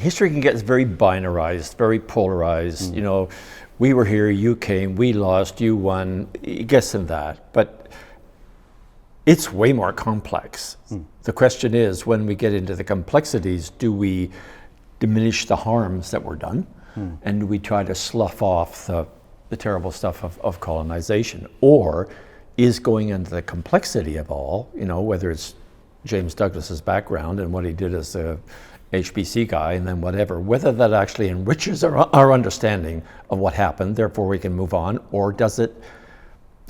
history can get very binarized, very polarized. You know, we were here, you came, we lost, you won. It gets in that, but it's way more complex. The question is, when we get into the complexities, do we diminish the harms that were done, and do we try to slough off the terrible stuff of colonization, or is going into the complexity of all, you know, whether it's James Douglas's background and what he did as a HBC guy and then whatever, whether that actually enriches our understanding of what happened, therefore we can move on, or does it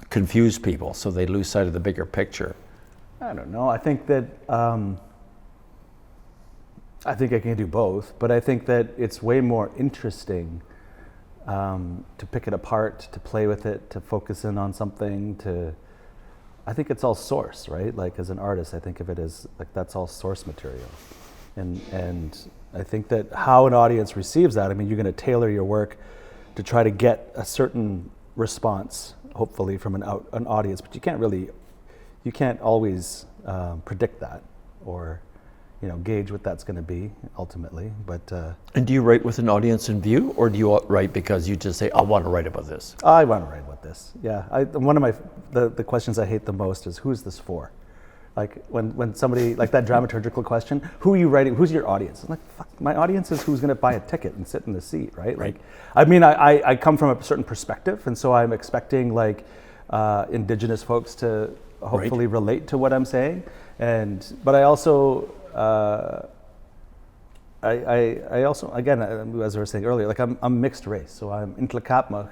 confuse people so they lose sight of the bigger picture? I don't know. I think that I think I can do both, but I think that it's way more interesting to pick it apart, to play with it, to focus in on something, I think it's all source, right? Like as an artist, I think of it as like that's all source material. And I think that how an audience receives that, I mean, you're going to tailor your work to try to get a certain response, hopefully from an audience, but you can't always predict that or, you know, gauge what that's going to be ultimately. But and do you write with an audience in view, or do you write because you just say, I want to write about this? I want to write about this. Yeah. One of the questions I hate the most is, who's this for? Like when somebody, like that dramaturgical question, who are you writing, who's your audience? I'm like, fuck, my audience is who's going to buy a ticket and sit in the seat, right? Like, I mean, I come from a certain perspective, and so I'm expecting like Indigenous folks to hopefully relate to what I'm saying. But I also, I also, again, as I was saying earlier, like I'm mixed race, so I'm Ntlaka'pamux,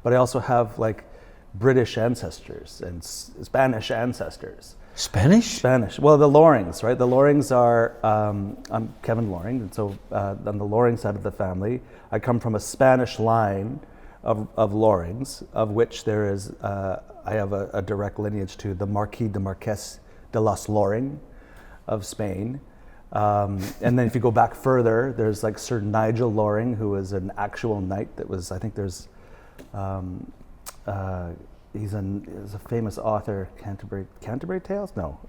but I also have like British ancestors and Spanish ancestors. Spanish. Well, the Lorings, right? The Lorings are, I'm Kevin Loring, and so on the Loring side of the family, I come from a Spanish line of Lorings, of which there is, I have a direct lineage to the Marquis de Marqués de los Loring of Spain. And then if you go back further, there's like Sir Nigel Loring, who was an actual knight that was, I think there's, he's a famous author, Canterbury Tales? No.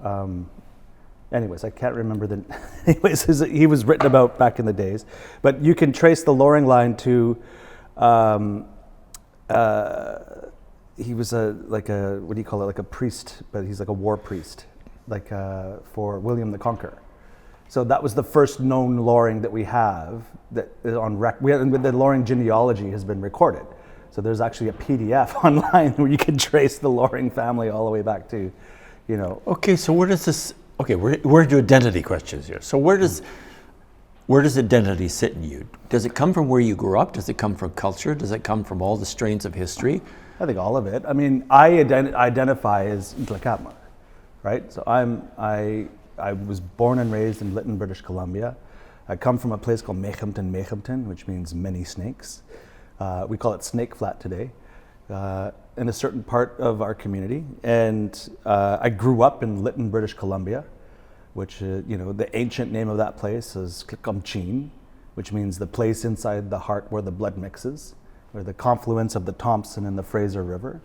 Anyways, I can't remember anyways, he was written about back in the days. But you can trace the Loring line to, he was what do you call it? Like a priest, but he's like a war priest, like for William the Conqueror. So that was the first known Loring that we have that is on record. The Loring genealogy has been recorded. So there's actually a PDF online where you can trace the Loring family all the way back to, you know. Okay, so where does this? Okay, we're into identity questions here. So where does identity sit in you? Does it come from where you grew up? Does it come from culture? Does it come from all the strains of history? I think all of it. I mean, I identify as Ntlaka'pamux, right? So I was born and raised in Lytton, British Columbia. I come from a place called Mechampton, which means many snakes. We call it Snake Flat today, in a certain part of our community. And I grew up in Lytton, British Columbia, which, you know, the ancient name of that place is Klikomchin, which means the place inside the heart where the blood mixes, or the confluence of the Thompson and the Fraser River,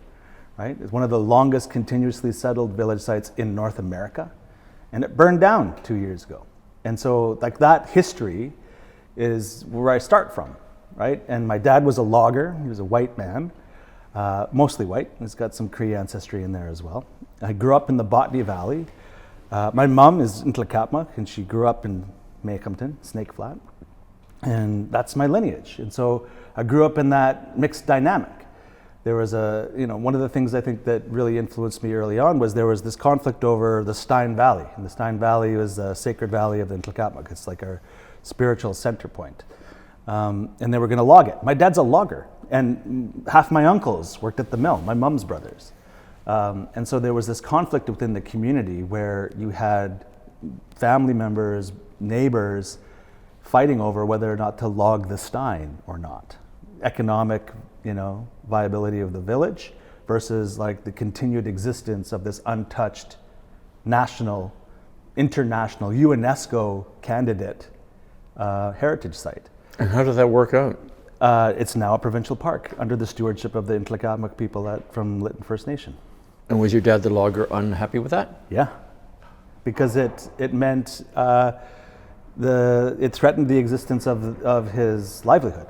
right? It's one of the longest continuously settled village sites in North America. And it burned down 2 years ago. And so like that history is where I start from. Right? And my dad was a logger. He was a white man, mostly white. He's got some Cree ancestry in there as well. I grew up in the Botany Valley. My mom is Ntlaka'pamux, and she grew up in Mechampton, Snake Flat. And that's my lineage. And so I grew up in that mixed dynamic. There was one of the things I think that really influenced me early on was there was this conflict over the Stein Valley. And the Stein Valley was the sacred valley of the Ntlaka'pamux. It's like our spiritual center point. And they were going to log it. My dad's a logger, and half my uncles worked at the mill, my mom's brothers. And so there was this conflict within the community where you had family members, neighbors, fighting over whether or not to log the Stein or not. Economic, viability of the village versus like the continued existence of this untouched national, international, UNESCO candidate heritage site. And how did that work out? It's now a provincial park under the stewardship of the Ntlaka'pamux people from Lytton First Nation. And was your dad the logger unhappy with that? Yeah, because it meant it threatened the existence of his livelihood.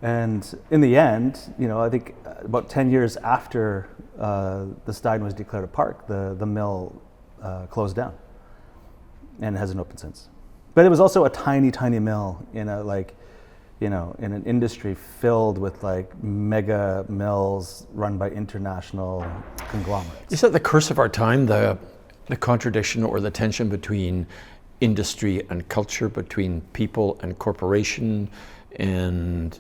And in the end, I think about 10 years after the Stein was declared a park, the mill closed down and hasn't opened since. But it was also a tiny, tiny mill in in an industry filled with mega mills run by international conglomerates. Is that the curse of our time, the contradiction or the tension between industry and culture, between people and corporation? And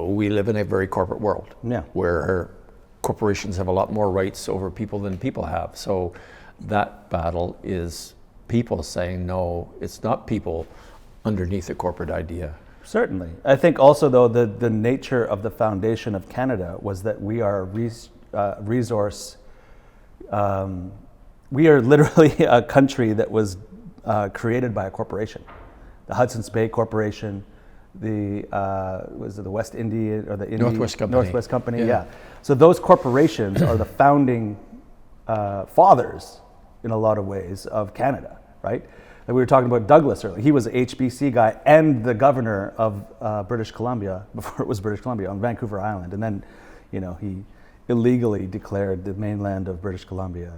we live in a very corporate world, where corporations have a lot more rights over people than people have. So that battle is people saying, no, it's not people underneath a corporate idea. Certainly. I think also, though, the nature of the foundation of Canada was that we are resource. We are literally a country that was created by a corporation. The Hudson's Bay Corporation, the West Indian or the Northwest Company. Northwest Company, yeah. So those corporations are the founding fathers, in a lot of ways, of Canada, right? Like we were talking about Douglas earlier. He was an HBC guy and the governor of British Columbia, before it was British Columbia, on Vancouver Island. And then, he illegally declared the mainland of British Columbia